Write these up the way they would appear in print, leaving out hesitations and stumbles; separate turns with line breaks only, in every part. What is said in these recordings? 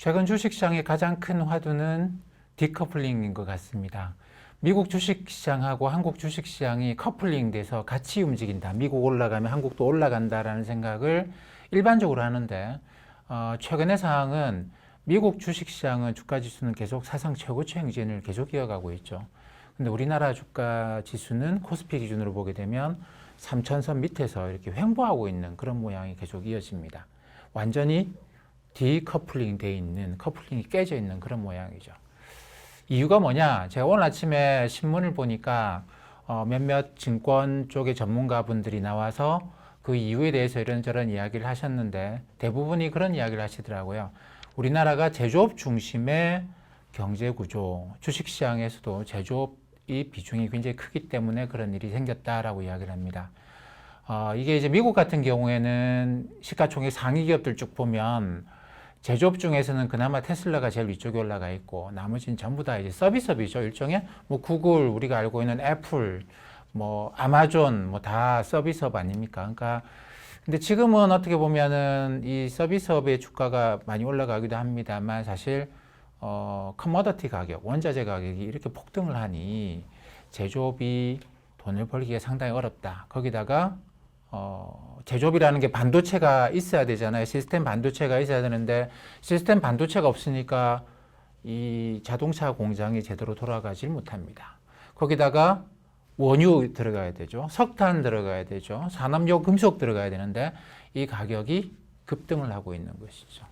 최근 주식시장의 가장 큰 화두는 디커플링인 것 같습니다. 미국 주식시장하고 한국 주식시장이 커플링 돼서 같이 움직인다. 미국 올라가면 한국도 올라간다라는 생각을 일반적으로 하는데 최근의 상황은 미국 주식시장은 주가지수는 계속 사상 최고치 행진을 계속 이어가고 있죠. 근데 우리나라 주가지수는 코스피 기준으로 보게 되면 3,000선 밑에서 이렇게 횡보하고 있는 그런 모양이 계속 이어집니다. 완전히 디커플링 돼 있는, 커플링이 깨져 있는 그런 모양이죠. 이유가 뭐냐? 제가 오늘 아침에 신문을 보니까 몇몇 증권 쪽의 전문가분들이 나와서 그 이유에 대해서 이런저런 이야기를 하셨는데 대부분이 그런 이야기를 하시더라고요. 우리나라가 제조업 중심의 경제 구조, 주식시장에서도 제조업이 비중이 굉장히 크기 때문에 그런 일이 생겼다라고 이야기를 합니다. 이게 이제 미국 같은 경우에는 시가총액 상위 기업들 쭉 보면 제조업 중에서는 그나마 테슬라가 제일 위쪽에 올라가 있고 나머지는 전부 다 이제 서비스업이죠. 일종의 뭐 구글, 우리가 알고 있는 애플, 뭐 아마존 뭐 다 서비스업 아닙니까? 그러니까 근데 지금은 어떻게 보면은 이 서비스업의 주가가 많이 올라가기도 합니다만 사실 커머더티 가격, 원자재 가격이 이렇게 폭등을 하니 제조업이 돈을 벌기가 상당히 어렵다. 거기다가 제조업이라는 게 반도체가 있어야 되잖아요. 시스템 반도체가 있어야 되는데 시스템 반도체가 없으니까 이 자동차 공장이 제대로 돌아가질 못합니다. 거기다가 원유 들어가야 되죠. 석탄 들어가야 되죠. 산업용 금속 들어가야 되는데 이 가격이 급등을 하고 있는 것이죠.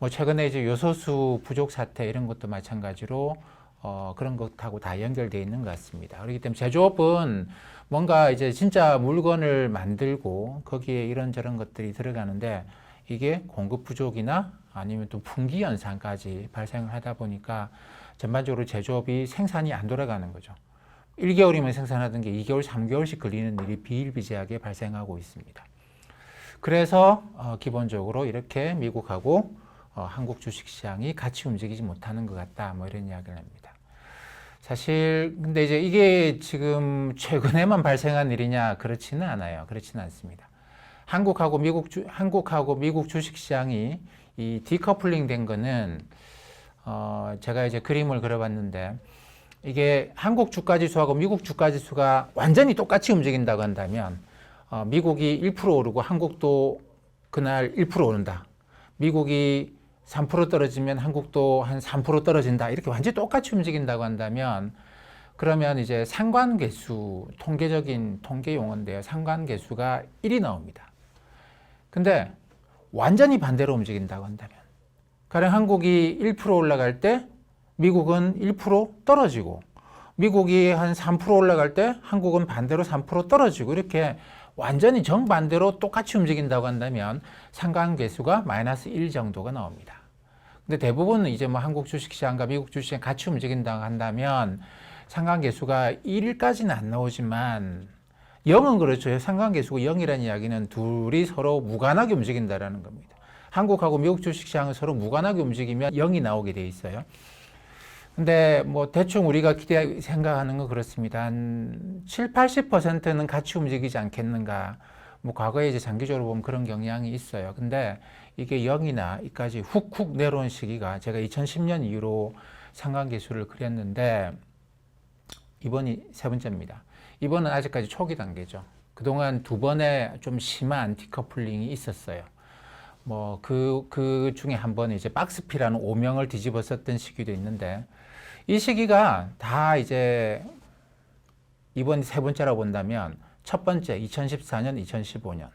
뭐 최근에 이제 요소수 부족 사태 이런 것도 마찬가지로 그런 것하고 다 연결되어 있는 것 같습니다. 그렇기 때문에 제조업은 뭔가 이제 진짜 물건을 만들고 거기에 이런저런 것들이 들어가는데 이게 공급 부족이나 아니면 또 품귀 현상까지 발생을 하다 보니까 전반적으로 제조업이 생산이 안 돌아가는 거죠. 1개월이면 생산하던 게 2개월, 3개월씩 걸리는 일이 비일비재하게 발생하고 있습니다. 그래서 기본적으로 이렇게 미국하고 한국 주식시장이 같이 움직이지 못하는 것 같다. 뭐 이런 이야기를 합니다. 사실 근데 이제 이게 지금 최근에만 발생한 일이냐 그렇지는 않아요. 그렇지는 않습니다. 한국하고 미국 주식시장이 이 디커플링 된 거는 제가 이제 그림을 그려봤는데 이게 한국 주가지수하고 미국 주가지수가 완전히 똑같이 움직인다고 한다면 미국이 1% 오르고 한국도 그날 1% 오른다. 미국이 3% 떨어지면 한국도 한 3% 떨어진다. 이렇게 완전히 똑같이 움직인다고 한다면 그러면 이제 상관계수, 통계적인 통계 용어인데요. 상관계수가 1이 나옵니다. 근데 완전히 반대로 움직인다고 한다면 가령 한국이 1% 올라갈 때 미국은 1% 떨어지고 미국이 한 3% 올라갈 때 한국은 반대로 3% 떨어지고 이렇게 완전히 정반대로 똑같이 움직인다고 한다면 상관계수가 마이너스 1 정도가 나옵니다. 근데 대부분은 이제 뭐 한국 주식시장과 미국 주식시장 같이 움직인다고 한다면 상관계수가 1까지는 안 나오지만 0은 그렇죠. 상관계수가 0이라는 이야기는 둘이 서로 무관하게 움직인다라는 겁니다. 한국하고 미국 주식시장은 서로 무관하게 움직이면 0이 나오게 돼 있어요. 근데 뭐 대충 우리가 생각하는 건 그렇습니다. 한 7, 80%는 같이 움직이지 않겠는가. 뭐 과거에 이제 장기적으로 보면 그런 경향이 있어요. 근데 이게 0이나 이까지 훅훅 내려온 시기가 제가 2010년 이후로 상관계수를 그렸는데 이번이 세 번째입니다. 이번은 아직까지 초기 단계죠. 그동안 두 번의 좀 심한 디커플링이 있었어요. 뭐 그 중에 한 번은 이제 박스피라는 오명을 뒤집어 썼던 시기도 있는데 이 시기가 다 이제 이번 세 번째라고 본다면 첫 번째 2014년, 2015년,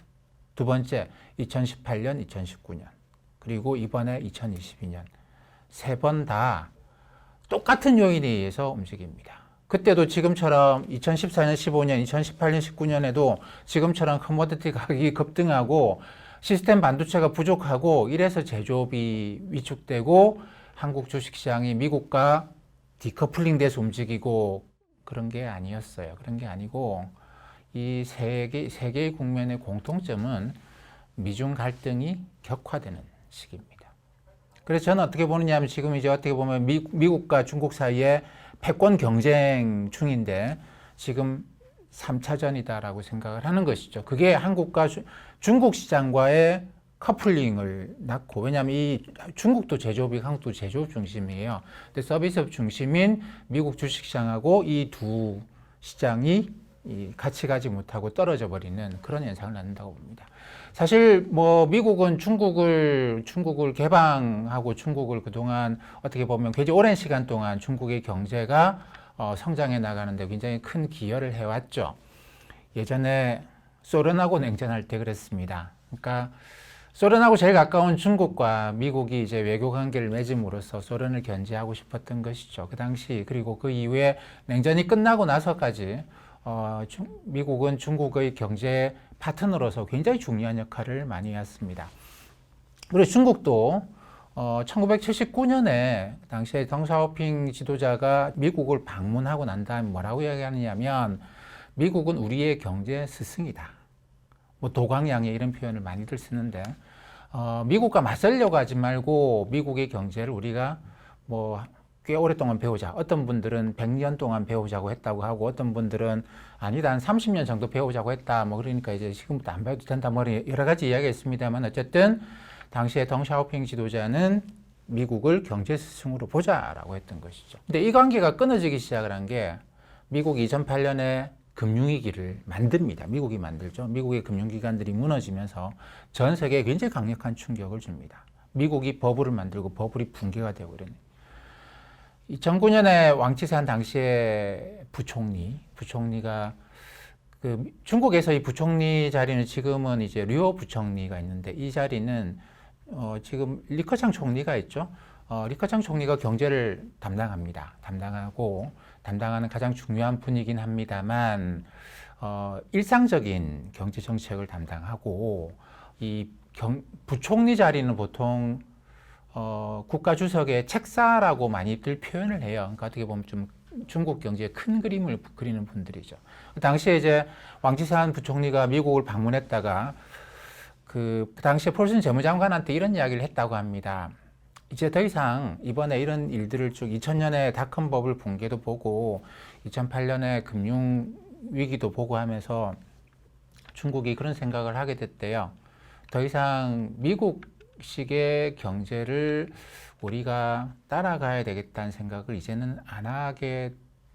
두 번째 2018년, 2019년, 그리고 이번에 2022년 세 번 다 똑같은 요인에 의해서 움직입니다. 그때도 지금처럼 2014년, 15년, 2018년, 19년에도 지금처럼 커머디티 가격이 급등하고 시스템 반도체가 부족하고 이래서 제조업이 위축되고 한국 주식시장이 미국과 디커플링 돼서 움직이고 그런 게 아니었어요. 그런 게 아니고 이 세 개의 국면의 공통점은 미중 갈등이 격화되는 시기입니다. 그래서 저는 어떻게 보느냐 하면 지금 이제 어떻게 보면 미국과 중국 사이에 패권 경쟁 중인데 지금 3차전이다라고 생각을 하는 것이죠. 그게 한국과 중국 시장과의 커플링을 낳고, 왜냐하면 이 중국도 제조업이 한국도 제조업 중심이에요. 근데 서비스업 중심인 미국 주식시장하고 이 두 시장이 같이 가지 못하고 떨어져 버리는 그런 현상을 낳는다고 봅니다. 사실 뭐 미국은 중국을 개방하고 중국을 그동안 어떻게 보면 굉장히 오랜 시간 동안 중국의 경제가 성장해 나가는데 굉장히 큰 기여를 해왔죠. 예전에 소련하고 냉전할 때 그랬습니다. 그러니까 소련하고 제일 가까운 중국과 미국이 이제 외교 관계를 맺음으로써 소련을 견제하고 싶었던 것이죠. 그 당시, 그리고 그 이후에 냉전이 끝나고 나서까지 미국은 중국의 경제 파트너로서 굉장히 중요한 역할을 많이 했습니다. 그리고 중국도 1979년에 당시에 덩샤오핑 지도자가 미국을 방문하고 난 다음에 뭐라고 이야기하느냐면 미국은 우리의 경제 스승이다. 뭐 도광양의 이런 표현을 많이들 쓰는데 미국과 맞서려고 하지 말고 미국의 경제를 우리가 뭐 꽤 오랫동안 배우자. 어떤 분들은 100년 동안 배우자고 했다고 하고 어떤 분들은 아니다 한 30년 정도 배우자고 했다. 뭐 그러니까 이제 지금부터 안 배워도 된다. 뭐 여러 가지 이야기가 있습니다만 어쨌든 당시에 덩샤오핑 지도자는 미국을 경제 스승으로 보자라고 했던 것이죠. 근데 이 관계가 끊어지기 시작을 한 게 미국이 2008년에 금융위기를 만듭니다. 미국이 만들죠. 미국의 금융기관들이 무너지면서 전 세계에 굉장히 강력한 충격을 줍니다. 미국이 버블을 만들고 버블이 붕괴가 되고 이러는. 2009년에 왕치산 당시에 부총리가 그 중국에서 이 부총리 자리는 지금은 이제 류오 부총리가 있는데 이 자리는 지금 리커창 총리가 있죠. 리커창 총리가 경제를 담당하는 가장 중요한 분이긴 합니다만 일상적인 경제 정책을 담당하고 이 부총리 자리는 보통 국가주석의 책사라고 많이들 표현을 해요. 그러니까 어떻게 보면 좀 중국 경제의 큰 그림을 그리는 분들이죠. 당시에 이제 왕치산 부총리가 미국을 방문했다가 그 당시에 폴슨 재무장관한테 이런 이야기를 했다고 합니다. 이제 더 이상 이번에 이런 일들을 쭉 2000년에 닷컴 버블 붕괴도 보고 2008년에 금융 위기도 보고 하면서 중국이 그런 생각을 하게 됐대요. 더 이상 미국식의 경제를 우리가 따라가야 되겠다는 생각을 이제는 안 하게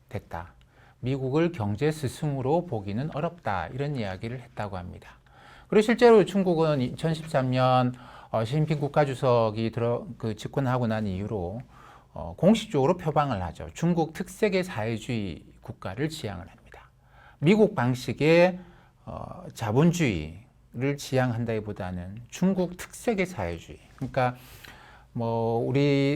됐다. 미국을 경제 스승으로 보기는 어렵다. 이런 이야기를 했다고 합니다. 그리고 실제로 중국은 2013년 시진핑 국가주석이 집권하고 난 이후로 공식적으로 표방을 하죠. 중국 특색의 사회주의 국가를 지향을 합니다. 미국 방식의 자본주의를 지향한다기보다는 중국 특색의 사회주의. 그러니까 뭐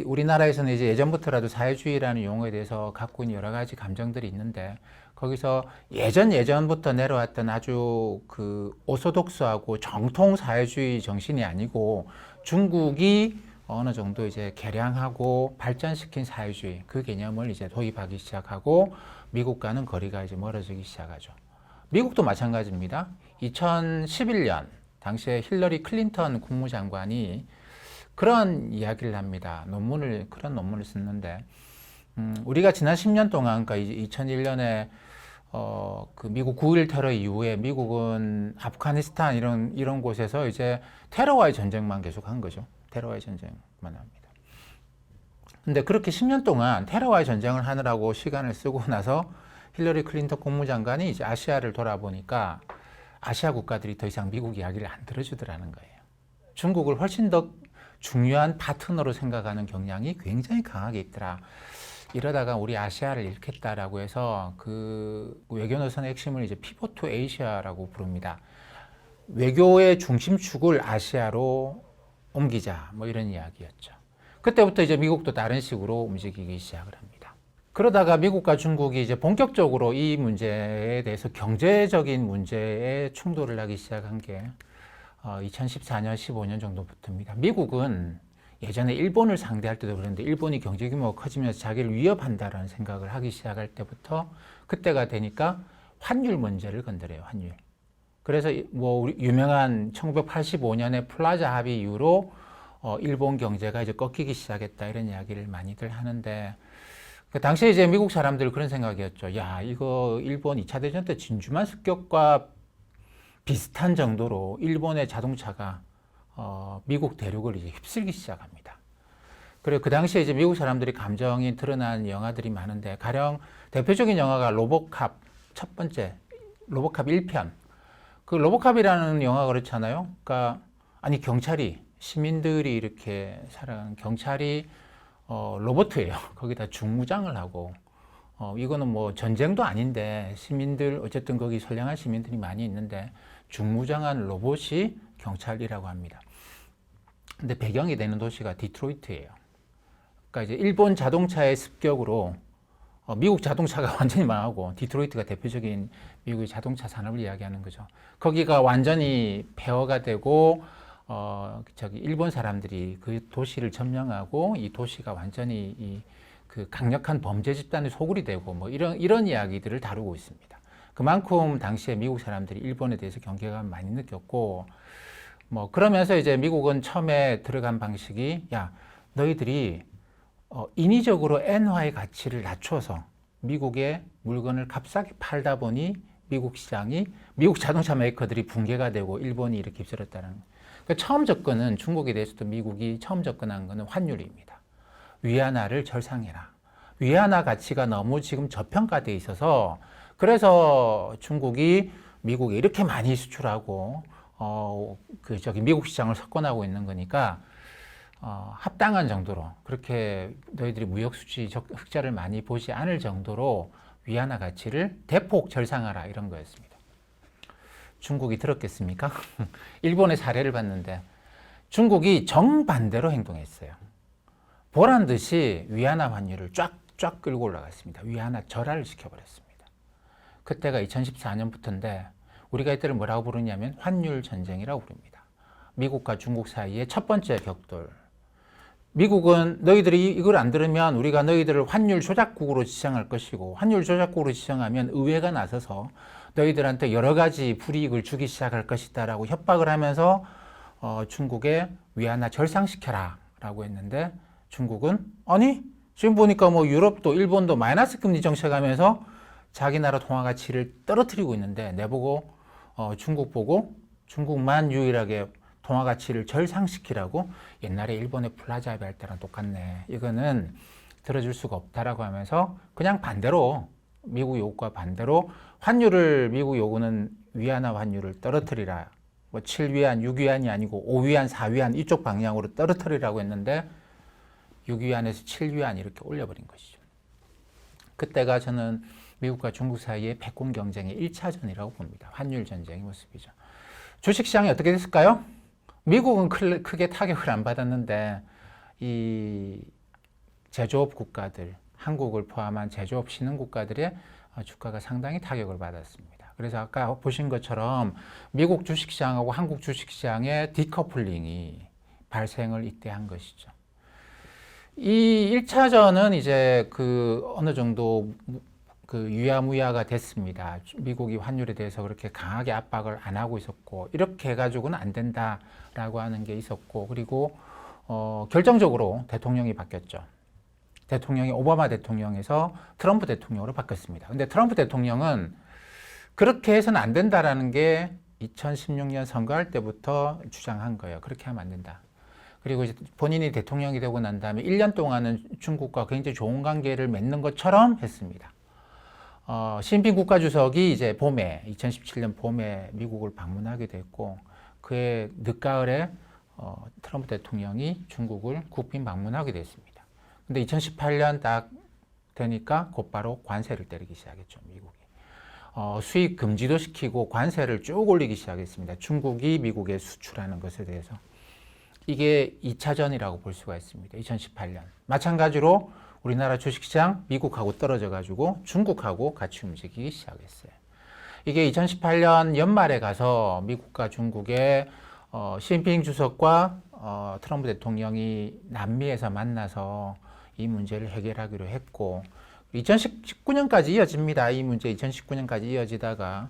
우리나라에서는 이제 예전부터라도 사회주의라는 용어에 대해서 갖고 있는 여러 가지 감정들이 있는데 거기서 예전부터 내려왔던 아주 그 오소독스하고 정통 사회주의 정신이 아니고 중국이 어느 정도 이제 개량하고 발전시킨 사회주의 그 개념을 이제 도입하기 시작하고 미국과는 거리가 이제 멀어지기 시작하죠. 미국도 마찬가지입니다. 2011년 당시에 힐러리 클린턴 국무장관이 그런 이야기를 합니다. 그런 논문을 썼는데 우리가 지난 10년 동안 그러니까 2001년에 그 미국 9.11 테러 이후에 미국은 아프가니스탄 이런 곳에서 이제 테러와의 전쟁만 계속한 거죠. 테러와의 전쟁만 합니다. 근데 그렇게 10년 동안 테러와의 전쟁을 하느라고 시간을 쓰고 나서 힐러리 클린턴 국무장관이 이제 아시아를 돌아보니까 아시아 국가들이 더 이상 미국 이야기를 안 들어주더라는 거예요. 중국을 훨씬 더 중요한 파트너로 생각하는 경향이 굉장히 강하게 있더라. 이러다가 우리 아시아를 잃겠다라고 해서 그 외교 노선의 핵심을 이제 피벗 투 에이시아라고 부릅니다. 외교의 중심축을 아시아로 옮기자 뭐 이런 이야기였죠. 그때부터 이제 미국도 다른 식으로 움직이기 시작을 합니다. 그러다가 미국과 중국이 이제 본격적으로 이 문제에 대해서 경제적인 문제에 충돌을 하기 시작한 게 2014년, 15년 정도부터입니다. 미국은 예전에 일본을 상대할 때도 그랬는데 일본이 경제 규모가 커지면서 자기를 위협한다라는 생각을 하기 시작할 때부터 그때가 되니까 환율 문제를 건드려요. 환율. 그래서 뭐 유명한 1985년에 플라자 합의 이후로 일본 경제가 이제 꺾이기 시작했다 이런 이야기를 많이들 하는데 그 당시에 이제 미국 사람들 그런 생각이었죠. 야, 이거 일본 2차 대전 때 진주만 습격과 비슷한 정도로 일본의 자동차가 미국 대륙을 이제 휩쓸기 시작합니다. 그리고 그 당시에 이제 미국 사람들이 감정이 드러난 영화들이 많은데, 가령 대표적인 영화가 로보캅, 첫 번째 로보캅 1편. 그 로보캅이라는 영화가 그렇잖아요. 그러니까 아니, 경찰이, 시민들이 이렇게 살아가는 경찰이 로봇이에요. 거기다 중무장을 하고, 이거는 뭐 전쟁도 아닌데 시민들, 어쨌든 거기 선량한 시민들이 많이 있는데 중무장한 로봇이 경찰이라고 합니다. 근데 배경이 되는 도시가 디트로이트예요. 그러니까 이제 일본 자동차의 습격으로 미국 자동차가 완전히 망하고, 디트로이트가 대표적인 미국의 자동차 산업을 이야기하는 거죠. 거기가 완전히 폐허가 되고, 일본 사람들이 그 도시를 점령하고, 이 도시가 완전히 그 강력한 범죄 집단의 소굴이 되고, 뭐 이런 이야기들을 다루고 있습니다. 그만큼 당시에 미국 사람들이 일본에 대해서 경계감을 많이 느꼈고, 뭐 그러면서 이제 미국은 처음에 들어간 방식이, 야, 너희들이 인위적으로 엔화의 가치를 낮춰서 미국의 물건을 값싸게 팔다 보니 미국 시장이, 미국 자동차 메이커들이 붕괴가 되고 일본이 이렇게 휩쓸었다는 거예요. 그러니까 처음 접근은, 중국에 대해서도 미국이 처음 접근한 것은 환율입니다. 위안화를 절상해라. 위안화 가치가 너무 지금 저평가되어 있어서, 그래서 중국이 미국에 이렇게 많이 수출하고 미국 시장을 석권하고 있는 거니까, 합당한 정도로, 그렇게 너희들이 무역 수지 흑자를 많이 보지 않을 정도로 위안화 가치를 대폭 절상하라, 이런 거였습니다. 중국이 들었겠습니까? 일본의 사례를 봤는데 중국이 정반대로 행동했어요. 보란 듯이 위안화 환율을 쫙 끌고 올라갔습니다. 위안화 절하를 시켜버렸습니다. 그때가 2014년부터인데 우리가 이때를 뭐라고 부르냐면 환율 전쟁이라고 부릅니다. 미국과 중국 사이의 첫 번째 격돌. 미국은 너희들이 이걸 안 들으면 우리가 너희들을 환율 조작국으로 지정할 것이고, 환율 조작국으로 지정하면 의회가 나서서 너희들한테 여러 가지 불이익을 주기 시작할 것이다 라고 협박을 하면서 중국에 위안화 절상시켜라 라고 했는데, 중국은 아니, 지금 보니까 뭐 유럽도 일본도 마이너스 금리 정책하면서 자기 나라 통화 가치를 떨어뜨리고 있는데, 내보고 중국 보고 중국만 유일하게 통화 가치를 절상시키라고, 옛날에 일본의 플라자베 할 때랑 똑같네, 이거는 들어줄 수가 없다라고 하면서 그냥 반대로, 미국 요구와 반대로 환율을, 미국 요구는 위안화 환율을 떨어뜨리라, 뭐 7위안, 6위안이 아니고 5위안, 4위안 이쪽 방향으로 떨어뜨리라고 했는데 6위안에서 7위안 이렇게 올려버린 것이죠. 그때가 저는 미국과 중국 사이의 패권 경쟁의 1차전이라고 봅니다. 환율 전쟁의 모습이죠. 주식시장이 어떻게 됐을까요? 미국은 크게 타격을 안 받았는데 이 제조업 국가들, 한국을 포함한 제조업 신흥 국가들의 주가가 상당히 타격을 받았습니다. 그래서 아까 보신 것처럼 미국 주식시장하고 한국 주식시장의 디커플링이 발생을 이때 한 것이죠. 이 1차전은 이제 어느 정도 유야무야가 됐습니다. 미국이 환율에 대해서 그렇게 강하게 압박을 안 하고 있었고, 이렇게 해가지고는 안 된다라고 하는 게 있었고, 그리고 결정적으로 대통령이 바뀌었죠. 대통령이 오바마 대통령에서 트럼프 대통령으로 바뀌었습니다. 근데 트럼프 대통령은 그렇게 해서는 안 된다라는 게 2016년 선거할 때부터 주장한 거예요. 그렇게 하면 안 된다. 그리고 이제 본인이 대통령이 되고 난 다음에 1년 동안은 중국과 굉장히 좋은 관계를 맺는 것처럼 했습니다. 시진핑 국가주석이 이제 2017년 봄에 미국을 방문하게 됐고, 그해 늦가을에 트럼프 대통령이 중국을 국빈 방문하게 됐습니다. 근데 2018년 딱 되니까 곧바로 관세를 때리기 시작했죠, 미국이. 수입 금지도 시키고 관세를 쭉 올리기 시작했습니다. 중국이 미국에 수출하는 것에 대해서. 이게 2차전이라고 볼 수가 있습니다. 2018년. 마찬가지로 우리나라 주식시장 미국하고 떨어져 가지고 중국하고 같이 움직이기 시작했어요. 이게 2018년 연말에 가서 미국과 중국의 시진핑 주석과 트럼프 대통령이 남미에서 만나서 이 문제를 해결하기로 했고, 2019년까지 이어집니다. 이 문제 2019년까지 이어지다가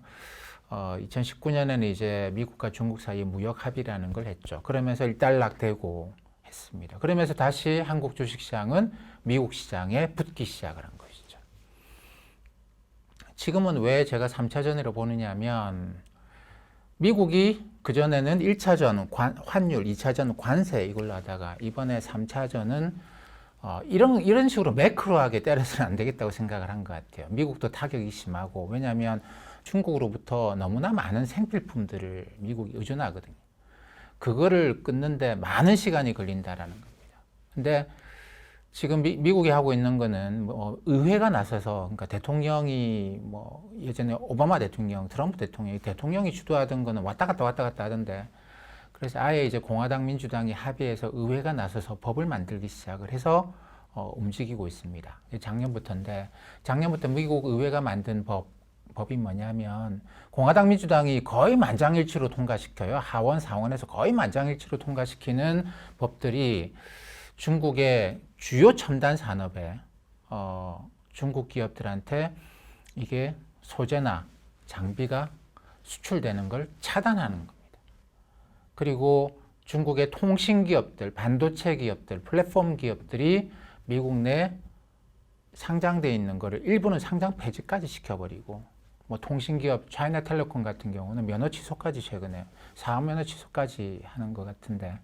2019년에는 이제 미국과 중국 사이에 무역 합의라는 걸 했죠. 그러면서 일단락되고 했습니다. 그러면서 다시 한국 주식시장은 미국 시장에 붙기 시작을 한 것이죠. 지금은 왜 제가 3차전이라고 보느냐 하면, 미국이 그전에는 1차전 환율, 2차전 관세 이걸로 하다가 이번에 3차전은 이런 식으로 매크로하게 때려서는 안 되겠다고 생각을 한 것 같아요. 미국도 타격이 심하고, 왜냐하면 중국으로부터 너무나 많은 생필품들을 미국이 의존하거든요. 그거를 끊는데 많은 시간이 걸린다라는 겁니다. 근데 지금 미국이 하고 있는 거는 뭐 의회가 나서서, 그러니까 대통령이 뭐 예전에 오바마 대통령, 트럼프 대통령이 주도하던 거는 왔다 갔다 하던데, 그래서 아예 이제 공화당 민주당이 합의해서 의회가 나서서 법을 만들기 시작을 해서 움직이고 있습니다. 작년부터인데, 작년부터 미국 의회가 만든 법이 뭐냐면, 공화당 민주당이 거의 만장일치로 통과시켜요. 하원, 상원에서 거의 만장일치로 통과시키는 법들이 중국의 주요 첨단 산업에 중국 기업들한테 이게 소재나 장비가 수출되는 걸 차단하는 겁니다. 그리고 중국의 통신 기업들, 반도체 기업들, 플랫폼 기업들이 미국 내 상장돼 있는 거를 일부는 상장 폐지까지 시켜버리고, 뭐 통신기업 차이나텔레콤 같은 경우는 면허 취소까지 최근에 사업 면허 취소까지 하는 것 같은데,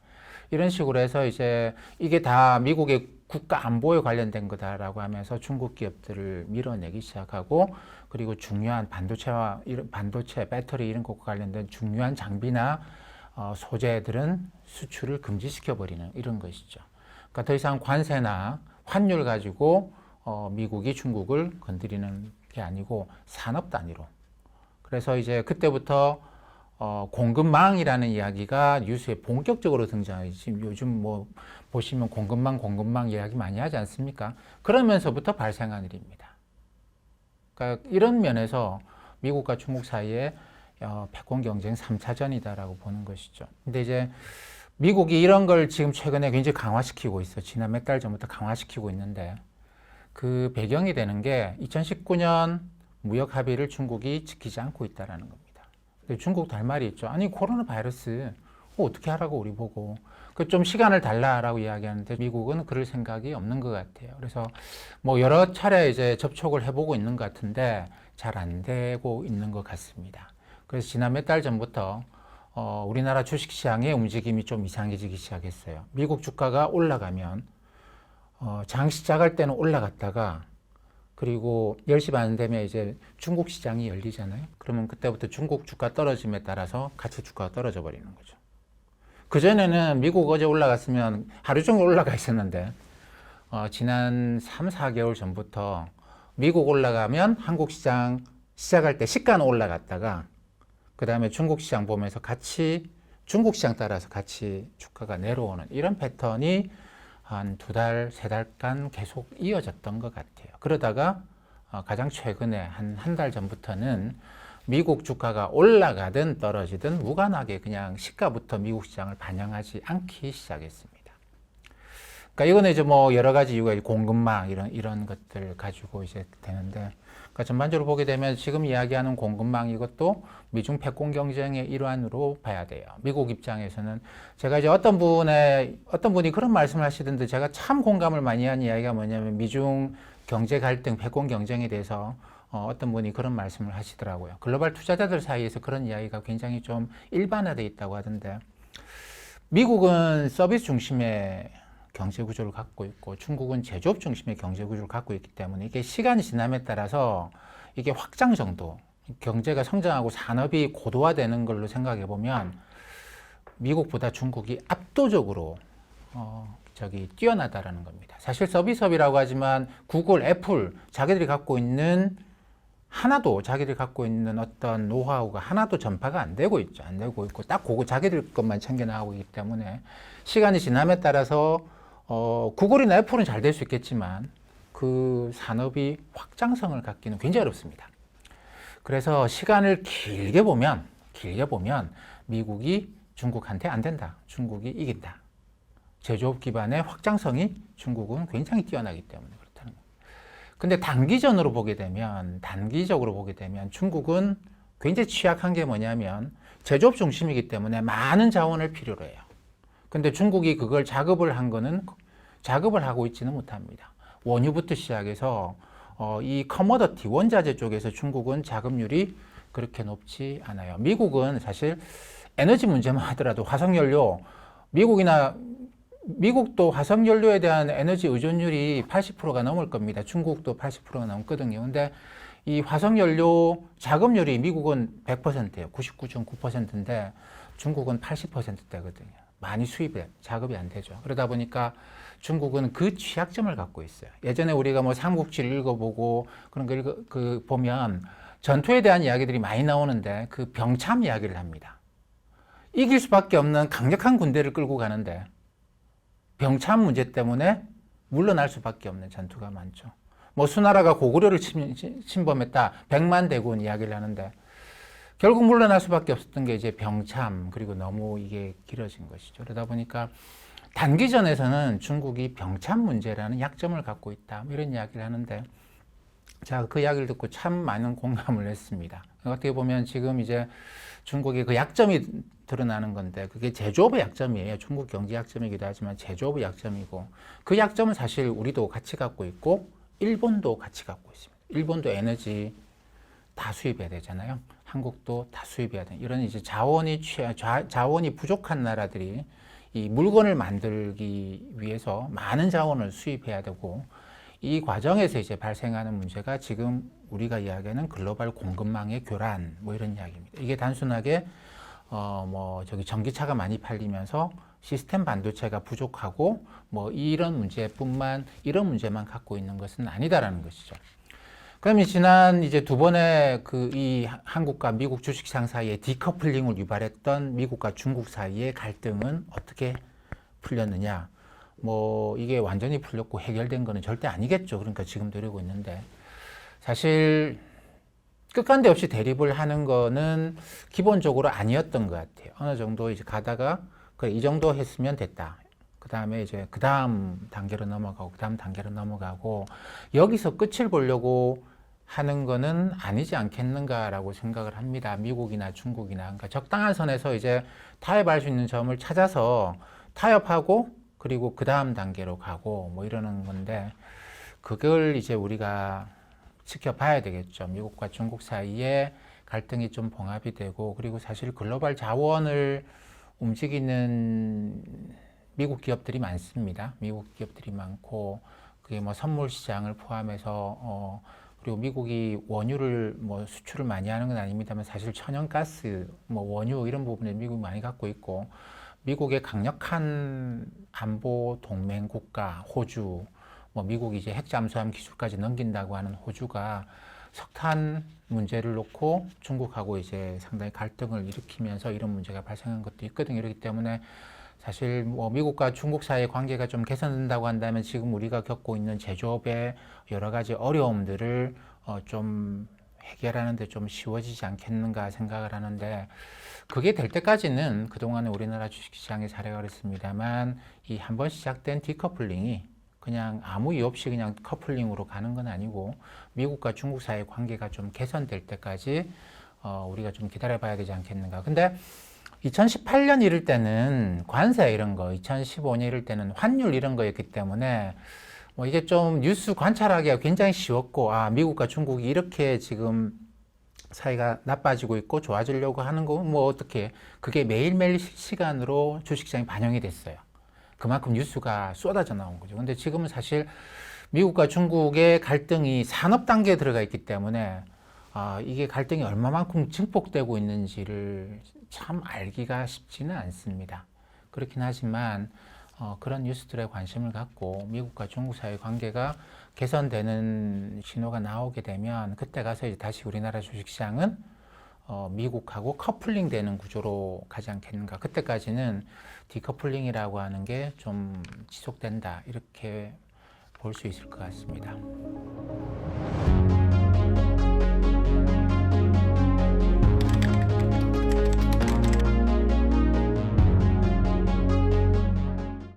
이런 식으로 해서 이제 이게 다 미국의 국가 안보에 관련된 거다라고 하면서 중국 기업들을 밀어내기 시작하고, 그리고 중요한 반도체, 배터리 이런 것과 관련된 중요한 장비나 소재들은 수출을 금지시켜 버리는 이런 것이죠. 그러니까 더 이상 관세나 환율 가지고 미국이 중국을 건드리는 게 아니고 산업 단위로. 그래서 이제 그때부터 공급망이라는 이야기가 뉴스에 본격적으로 등장해요. 지금 요즘 뭐 보시면 공급망 이야기 많이 하지 않습니까? 그러면서부터 발생한 일입니다. 그러니까 이런 면에서 미국과 중국 사이에 패권 경쟁 3차전이다라고 보는 것이죠. 근데 이제 미국이 이런 걸 지금 최근에 굉장히 강화시키고 있어요. 지난 몇 달 전부터 강화시키고 있는데, 그 배경이 되는 게 2019년 무역 합의를 중국이 지키지 않고 있다라는 겁니다. 근데 중국도 할 말이 있죠. 아니, 코로나 바이러스 어떻게 하라고 우리 보고. 좀 시간을 달라라고 이야기하는데, 미국은 그럴 생각이 없는 것 같아요. 그래서 뭐 여러 차례 이제 접촉을 해보고 있는 것 같은데 잘 안 되고 있는 것 같습니다. 그래서 지난 몇 달 전부터 우리나라 주식시장의 움직임이 좀 이상해지기 시작했어요. 미국 주가가 올라가면 장 시작할 때는 올라갔다가, 그리고 10시 반 되면 이제 중국 시장이 열리잖아요. 그러면 그때부터 중국 주가 떨어짐에 따라서 같이 주가가 떨어져 버리는 거죠. 그전에는 미국 어제 올라갔으면 하루 종일 올라가 있었는데, 지난 3, 4개월 전부터 미국 올라가면 한국 시장 시작할 때 시가는 올라갔다가, 그 다음에 중국 시장 보면서 같이 중국 시장 따라서 같이 주가가 내려오는 이런 패턴이 한 2달, 3달간 계속 이어졌던 것 같아요. 그러다가 가장 최근에 한 달 전부터는 미국 주가가 올라가든 떨어지든 무관하게 그냥 시가부터 미국 시장을 반영하지 않기 시작했습니다. 그러니까 이거는 이제 뭐 여러 가지 이유가 공급망 이런 것들 가지고 이제 되는데, 그러니까 전반적으로 보게 되면 지금 이야기하는 공급망, 이것도 미중 패권 경쟁의 일환으로 봐야 돼요. 미국 입장에서는 제가 이제 어떤 분이 그런 말씀을 하시던데 제가 참 공감을 많이 한 이야기가 뭐냐면, 미중 경제 갈등, 패권 경쟁에 대해서 어떤 분이 그런 말씀을 하시더라고요. 글로벌 투자자들 사이에서 그런 이야기가 굉장히 좀 일반화되어 있다고 하던데, 미국은 서비스 중심의 경제 구조를 갖고 있고 중국은 제조업 중심의 경제 구조를 갖고 있기 때문에, 이게 시간이 지남에 따라서 이게 확장 정도, 경제가 성장하고 산업이 고도화되는 걸로 생각해 보면 미국보다 중국이 압도적으로 뛰어나다라는 겁니다. 사실 서비스업이라고 하지만 구글, 애플 자기들이 갖고 있는 어떤 노하우가 하나도 전파가 안 되고 있죠. 안 되고 있고 딱 그거 자기들 것만 챙겨 나가고 있기 때문에, 시간이 지남에 따라서 구글이나 애플은 잘 될 수 있겠지만 그 산업이 확장성을 갖기는 굉장히 어렵습니다. 그래서 시간을 길게 보면 미국이 중국한테 안 된다. 중국이 이긴다. 제조업 기반의 확장성이 중국은 굉장히 뛰어나기 때문에 그렇다는 겁니다. 근데 단기적으로 보게 되면 중국은 굉장히 취약한 게 뭐냐면, 제조업 중심이기 때문에 많은 자원을 필요로 해요. 근데 중국이 그걸 작업을 하고 있지는 못합니다. 원유부터 시작해서 이 커머더티, 원자재 쪽에서 중국은 자급률이 그렇게 높지 않아요. 미국은 사실 에너지 문제만 하더라도 화석연료, 미국도 화석연료에 대한 에너지 의존율이 80%가 넘을 겁니다. 중국도 80%가 넘거든요. 근데 이 화석연료 자급률이 미국은 100%예요. 99.9%인데 중국은 80%대거든요. 많이 자급이 안 되죠. 그러다 보니까 중국은 그 취약점을 갖고 있어요. 예전에 우리가 뭐 삼국지를 읽어보고 그런 거 보면 전투에 대한 이야기들이 많이 나오는데 그 병참 이야기를 합니다. 이길 수밖에 없는 강력한 군대를 끌고 가는데 병참 문제 때문에 물러날 수밖에 없는 전투가 많죠. 뭐 수나라가 고구려를 침범했다. 100만 대군 이야기를 하는데 결국 물러날 수밖에 없었던 게 이제 병참, 그리고 너무 이게 길어진 것이죠. 그러다 보니까 단기전에서는 중국이 병참 문제라는 약점을 갖고 있다. 이런 이야기를 하는데, 자, 그 이야기를 듣고 참 많은 공감을 했습니다. 어떻게 보면 지금 이제 중국의 그 약점이 드러나는 건데, 그게 제조업의 약점이에요. 중국 경제 약점이기도 하지만 제조업의 약점이고, 그 약점은 사실 우리도 같이 갖고 있고, 일본도 같이 갖고 있습니다. 일본도 에너지 다 수입해야 되잖아요. 한국도 다 수입해야 돼. 이런 이제 자원이 부족한 나라들이 이 물건을 만들기 위해서 많은 자원을 수입해야 되고, 이 과정에서 이제 발생하는 문제가 지금 우리가 이야기하는 글로벌 공급망의 교란, 뭐 이런 이야기입니다. 이게 단순하게 전기차가 많이 팔리면서 시스템 반도체가 부족하고 뭐 이런 문제만 갖고 있는 것은 아니다라는 것이죠. 그럼 지난 이제 두 번의 이 한국과 미국 주식시장 사이에 디커플링을 유발했던 미국과 중국 사이의 갈등은 어떻게 풀렸느냐? 뭐 이게 완전히 풀렸고 해결된 거는 절대 아니겠죠. 그러니까 지금도 이러고 있는데, 사실 끝간데 없이 대립을 하는 거는 기본적으로 아니었던 것 같아요. 어느 정도 이제 가다가 그래, 이 정도 했으면 됐다. 그 다음에 이제 그 다음 단계로 넘어가고 여기서 끝을 보려고 하는 거는 아니지 않겠는가라고 생각을 합니다. 미국이나 중국이나. 그러니까 적당한 선에서 이제 타협할 수 있는 점을 찾아서 타협하고 그리고 그 다음 단계로 가고 뭐 이러는 건데, 그걸 이제 우리가 지켜봐야 되겠죠. 미국과 중국 사이에 갈등이 좀 봉합이 되고, 그리고 사실 글로벌 자원을 움직이는 미국 기업들이 많습니다. 미국 기업들이 많고, 그게 뭐 선물 시장을 포함해서 그리고 미국이 원유를 뭐 수출을 많이 하는 건 아닙니다만 사실 천연가스, 뭐 원유 이런 부분에 미국이 많이 갖고 있고, 미국의 강력한 안보 동맹 국가 호주, 뭐 미국이 이제 핵 잠수함 기술까지 넘긴다고 하는 호주가 석탄 문제를 놓고 중국하고 이제 상당히 갈등을 일으키면서 이런 문제가 발생한 것도 있거든요. 그렇기 때문에 사실 뭐 미국과 중국 사이의 관계가 좀 개선된다고 한다면 지금 우리가 겪고 있는 제조업의 여러 가지 어려움들을 좀 해결하는 데 좀 쉬워지지 않겠는가 생각을 하는데, 그게 될 때까지는 그동안에 우리나라 주식시장의 사례가 그렇습니다만 이 한번 시작된 디커플링이 그냥 아무 이유 없이 그냥 커플링으로 가는 건 아니고, 미국과 중국 사이의 관계가 좀 개선될 때까지 우리가 좀 기다려 봐야 되지 않겠는가. 근데 2018년 이럴 때는 관세 이런 거, 2015년 이럴 때는 환율 이런 거였기 때문에 뭐 이게 좀 뉴스 관찰하기가 굉장히 쉬웠고, 아, 미국과 중국이 이렇게 지금 사이가 나빠지고 있고 좋아지려고 하는 거 뭐 어떻게, 그게 매일매일 실시간으로 주식시장에 반영이 됐어요. 그만큼 뉴스가 쏟아져 나온 거죠. 근데 지금은 사실 미국과 중국의 갈등이 산업 단계에 들어가 있기 때문에 이게 갈등이 얼마만큼 증폭되고 있는지를 참 알기가 쉽지는 않습니다. 그렇긴 하지만 그런 뉴스들에 관심을 갖고 미국과 중국 사이의 관계가 개선되는 신호가 나오게 되면 그때 가서 이제 다시 우리나라 주식시장은 미국하고 커플링 되는 구조로 가지 않겠는가. 그때까지는 디커플링이라고 하는 게 좀 지속된다, 이렇게 볼 수 있을 것 같습니다.